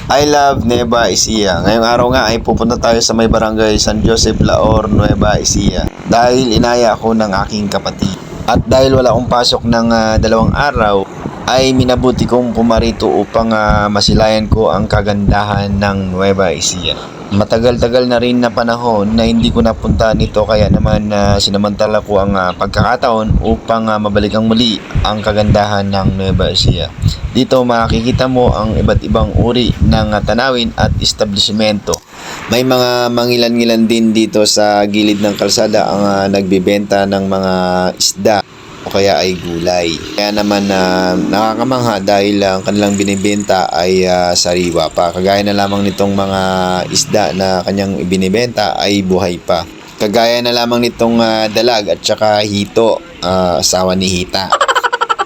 I love Nueva Ecija. Ngayong araw nga ay pupunta tayo sa may barangay San Joseph Laor, Nueva Ecija. Dahil inaya ako ng aking kapatid. At dahil wala akong pasok ng 2 araw, ay minabuti kong pumarito upang masilayan ko ang kagandahan ng Nueva Ecija. Matagal-tagal na rin na panahon na hindi ko napunta nito, kaya naman sinamantala ko ang pagkakataon upang mabalikan muli ang kagandahan ng Nueva Ecija. Dito makikita mo ang iba't ibang uri ng tanawin at establishmento. May mga mangilan-ngilan din dito sa gilid ng kalsada ang nagbebenta ng mga isda o kaya ay gulay. Kaya naman nakakamangha dahil ang kanilang binibenta ay sariwa pa. Kagaya na lamang nitong mga isda na kanyang ibinibenta ay buhay pa. Kagaya na lamang nitong dalag at saka hito, asawa ni Hita.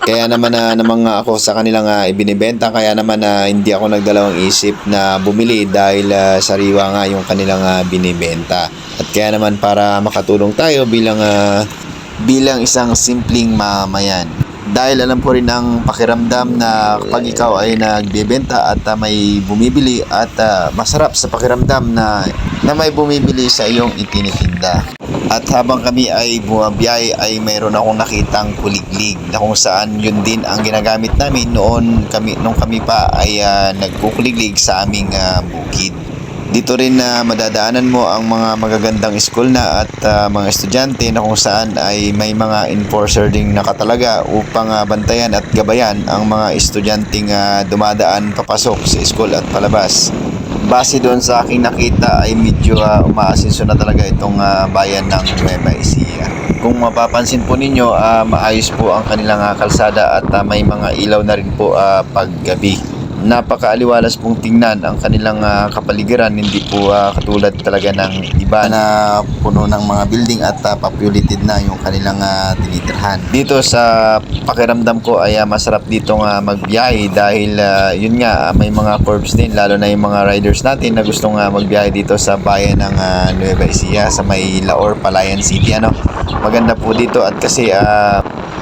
Kaya naman namang ako sa kanilang ibinibenta, kaya naman hindi ako nagdalawang isip na bumili dahil sariwa nga yung kanilang binibenta. At kaya naman para makatulong tayo bilang isang simpleng mamayan. Dahil alam ko rin ang pakiramdam na kapag ikaw ay nagbebenta at may bumibili at masarap sa pakiramdam na may bumibili sa iyong itinitinda. At habang kami ay bumabiyahe ay mayroon akong nakitang kuliglig na kung saan yun din ang ginagamit namin nung kami pa ay nagkukuliglig sa aming bukid. Dito rin madadaanan mo ang mga magagandang school na at mga estudyante na kung saan ay may mga enforcer ding nakatalaga upang bantayan at gabayan ang mga estudyanteng dumadaan papasok sa school at palabas. Base doon sa aking nakita ay medyo umaasenso na talaga itong bayan ng Nueva Ecija. Kung mapapansin po ninyo, maayos po ang kanilang kalsada at may mga ilaw na rin po paggabi. Napakaaliwalas pong tingnan ang kanilang kapaligiran, hindi po katulad talaga ng iba na puno ng mga building at populated na yung kanilang tinitirhan. Dito sa pakiramdam ko ay masarap dito magbiyahe dahil yun nga may mga curbs din, lalo na yung mga riders natin na gustong magbiyahe dito sa bayan ng Nueva Ecija sa may Laor, Palayan City. Maganda po dito at kasi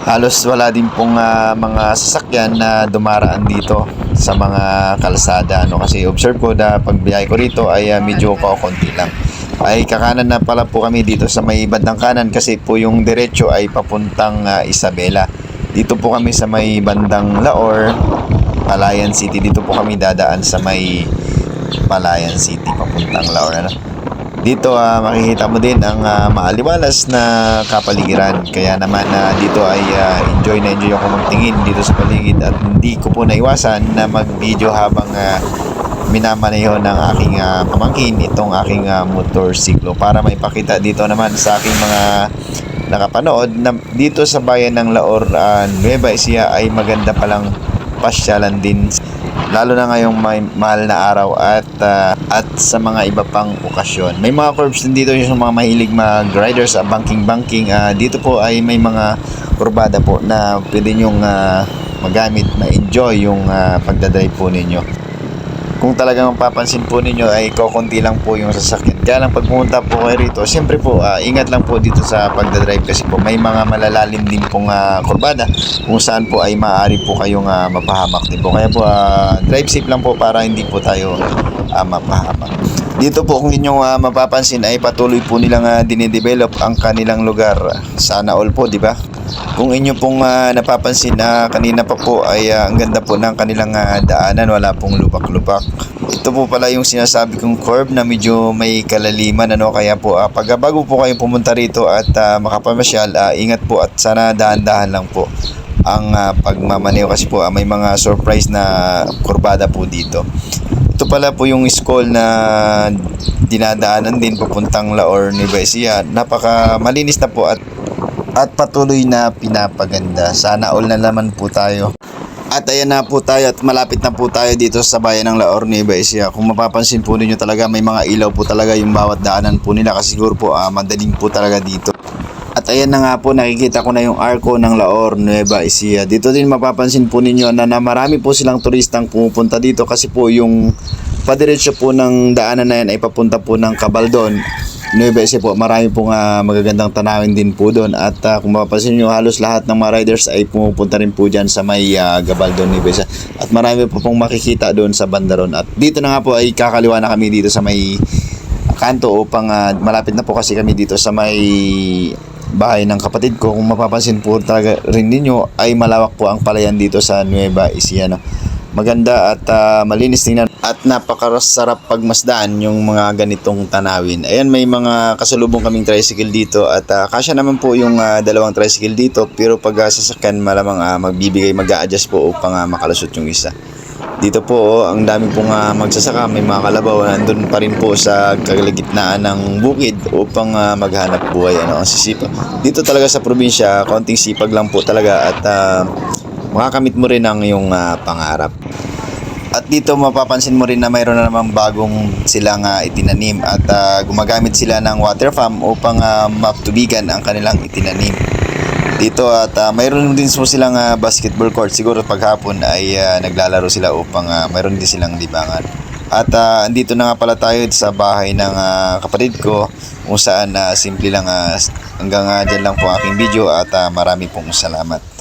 halos wala din pong mga sasakyan na dumaraan dito sa mga kalsada, kasi observe ko na pagbiyahe ko rito ay medyo konti lang. Ay kakanan na pala po kami dito sa may bandang kanan kasi po yung diretso ay papuntang Isabela. Dito po kami sa may bandang Laor, Palayan City. Dito po kami dadaan sa may Palayan City papuntang Laor. Dito makikita mo din ang maaliwalas na kapaligiran. Kaya naman dito ay enjoy ako magtingin dito sa paligid at hindi ko po naiwasan na mag-video habang minamaneho ng aking pamangkin itong aking motorsiklo para maipakita dito naman sa aking mga nakapanood na dito sa bayan ng Laor, Nueva Ecija ay maganda palang pasyalan din, lalo na ngayong may mahal na araw at sa mga iba pang okasyon. May mga curbs din dito yung mga mahilig mag-riders, banking. Dito po ay may mga kurbada po na pwede nyong magamit, ma-enjoy yung pagdadrive po ninyo. Kung talagang mapapansin po ninyo ay kokonti lang po yung sasakyan. Kaya lang pag pumunta po kayo rito, siyempre po ingat lang po dito sa pagdadrive kasi po may mga malalalim din pong kurbada kung saan po ay maaari po kayong mapahamak din po. Kaya po drive safe lang po para hindi po tayo mapahamak. Dito po kung inyong mapapansin ay patuloy po nilang dinidevelop ang kanilang lugar. Sana all po, di ba? Kung inyo pong napapansin kanina pa po ay ang ganda po ng kanilang daanan, wala pong lupak-lupak. Ito po pala yung sinasabi kong curve na medyo may kalaliman, kaya po pag bago po kayong pumunta rito at makapamasyal, ingat po at sana dahan-dahan lang po ang pagmamaneho kasi po may mga surprise na kurbada po dito. Ito pala po yung school na dinadaanan din papuntang Laor, Nueva Ecija. Napaka malinis na po at patuloy na pinapaganda. Sana all na naman po tayo. At ayan na po tayo at malapit na po tayo dito sa bayan ng Laor, Nueva Ecija. Kung mapapansin po ninyo talaga may mga ilaw po talaga yung bawat daanan po nila kasi siguro po madaling po talaga dito. At ayan na nga po, nakikita ko na yung arko ng Laor, Nueva Ecija. Dito din mapapansin po ninyo na marami po silang turistang pumupunta dito kasi po yung padiretso po ng daanan na yan ay papunta po ng Cabaldon Nueva Ecija po, marami pong magagandang tanawin din po doon. At kung mapapansin nyo, halos lahat ng mga riders ay pumupunta rin po dyan sa may Gabaldon, Nueva Ecija. At marami po pong makikita doon sa bandaron. At dito na nga po ay kakaliwa na kami dito sa may kanto upang malapit na po kasi kami dito sa may bahay ng kapatid ko. Kung mapapansin po talaga rin ninyo ay malawak po ang palayan dito sa Nueva Ecija, no? Maganda at malinis tingnan at napakasarap pagmasdaan yung mga ganitong tanawin. Ayan, may mga kasalubong kaming tricycle dito at kasya naman po yung dalawang tricycle dito, pero pag sasakyan malamang mag-a-adjust po upang makalusot yung isa. Dito po ang dami pong magsasaka, may mga kalabaw nandun pa rin po sa kalagitnaan ng bukid upang maghanap buhay. Ang sisipag dito talaga sa probinsya, konting sipag lang po talaga at makakamit mo rin ang iyong pangarap. At dito mapapansin mo rin na mayroon na namang bagong silang itinanim at gumagamit sila ng water farm upang matubigan ang kanilang itinanim dito. At mayroon din po silang basketball court. Siguro paghapon ay naglalaro sila upang mayroon din silang libangan. At andito na nga pala tayo sa bahay ng kapatid ko, kung saan simple lang hanggang dyan lang po aking video at marami pong salamat.